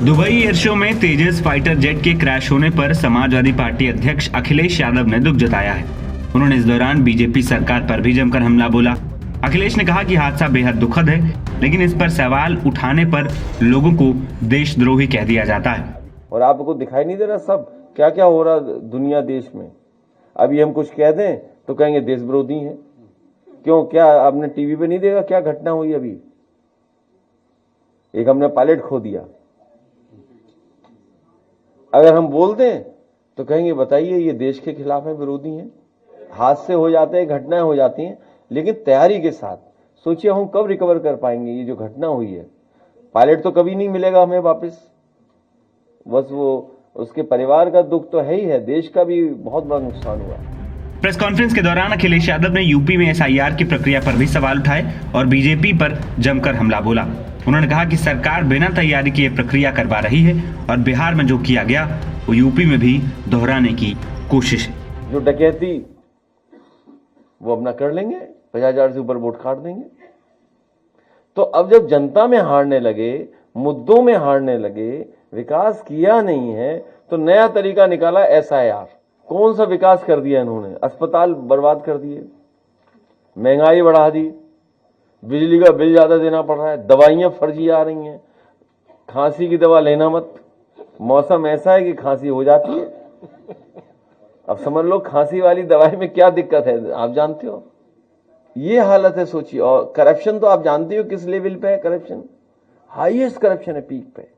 Dubai air show में तेजस fighter jet के crash होने पर समाजवादी पार्टी अध्यक्ष अखिलेश यादव ने दुख जताया है। उन्होंने इस दौरान बीजेपी सरकार पर भी जमकर हमला बोला। अखिलेश ने कहा कि हादसा बेहद दुखद है, लेकिन इस पर सवाल उठाने पर लोगों को देशद्रोही कह दिया जाता है। और आपको दिखाई नहीं दे रहा सब क्या क्या हो रहा दुनिया देश में? अभी हम कुछ कह दें तो कहेंगे देश विरोधी है। क्यों? क्या आपने टीवी पे नहीं देखा क्या घटना हुई? अभी एक हमने पायलट खो दिया। अगर हम बोल दें तो कहेंगे बताइए ये देश के खिलाफ है, विरोधी हैं। हादसे हो जाते हैं, घटनाएं हो जाती हैं, लेकिन तैयारी के साथ। सोचिए हम कब रिकवर कर पाएंगे ये जो घटना हुई है। पायलट तो कभी नहीं मिलेगा हमें वापस, बस वो उसके परिवार का दुख तो है ही है, देश का भी बहुत बड़ा नुकसान हुआ। प्रेस कॉन्फ्रेंस के दौरान अखिलेश यादव ने यूपी में एसआईआर की प्रक्रिया पर भी सवाल उठाए और बीजेपी पर जमकर हमला बोला। उन्होंने कहा कि सरकार बिना तैयारी किए प्रक्रिया करवा रही है और बिहार में जो किया गया वो यूपी में भी दोहराने की कोशिश है। जो डकैती वो अपना कर लेंगे, 50,000 से ऊपर वोट काट देंगे। तो अब जब जनता में हारने लगे, मुद्दों में हारने लगे, विकास किया नहीं है, तो नया तरीका निकाला एसआईआर। कौन सा विकास कर दिया इन्होंने? अस्पताल बर्बाद कर दिए, महंगाई बढ़ा दी, बिजली का बिल ज्यादा देना पड़ रहा है, दवाइयां फर्जी आ रही हैं। खांसी की दवा लेना मत, मौसम ऐसा है कि खांसी हो जाती है। अब समझ लो खांसी वाली दवाई में क्या दिक्कत है, आप जानते हो। ये हालत है, सोचिए। और करप्शन तो आप जानते हो किस लेवल पे है करप्शन, हाईएस्ट करप्शन है, पीक पे।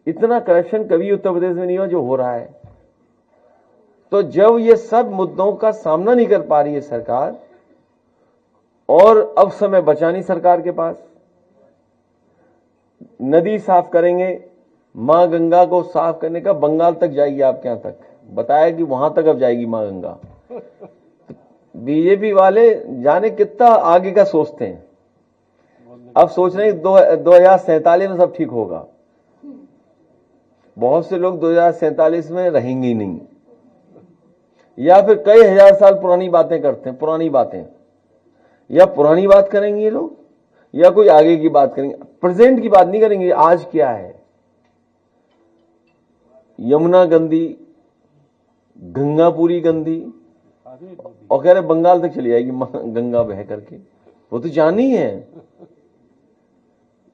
इतना करप्शन कभी उत्तर प्रदेश में नहीं हुआ जो हो रहा है। तो जब ये सब मुद्दों का सामना नहीं कर पा रही है सरकार, और अब समय बचा नहीं सरकार के पास, नदी साफ करेंगे, मां गंगा को साफ करने का बंगाल तक जाएगी, आपके यहां तक बताया कि वहां तक अब जाएगी मां गंगा। बीजेपी वाले जाने कितना आगे का सोचते हैं। अब सोच रहे हैं 2047 में सब ठीक होगा। बहुत से लोग 2047 में रहेंगे ही नहीं, या फिर कई हजार साल पुरानी बातें करते हैं। पुरानी बातें, या पुरानी बात करेंगे ये लोग, या कोई आगे की बात करेंगे, प्रेजेंट की बात नहीं करेंगे। आज क्या है? यमुना गंदी, गंगा पूरी गंदी, और कह रहे बंगाल तक चली जाएगी गंगा बह करके। वो तो जानी है।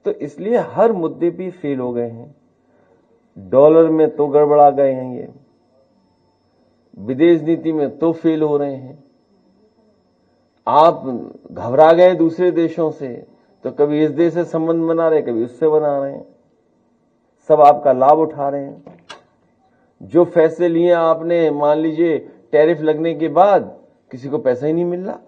तो इसलिए हर मुद्दे पे फेल हो गए हैं। डॉलर में तो गड़बड़ा गए हैं, ये विदेश नीति में तो फेल हो रहे हैं। आप घबरा गए दूसरे देशों से, तो कभी इस देश से संबंध बना रहे, कभी उससे बना रहे हैं। सब आपका लाभ उठा रहे हैं। जो फैसले लिए आपने, मान लीजिए टैरिफ लगने के बाद किसी को पैसा ही नहीं मिल रहा।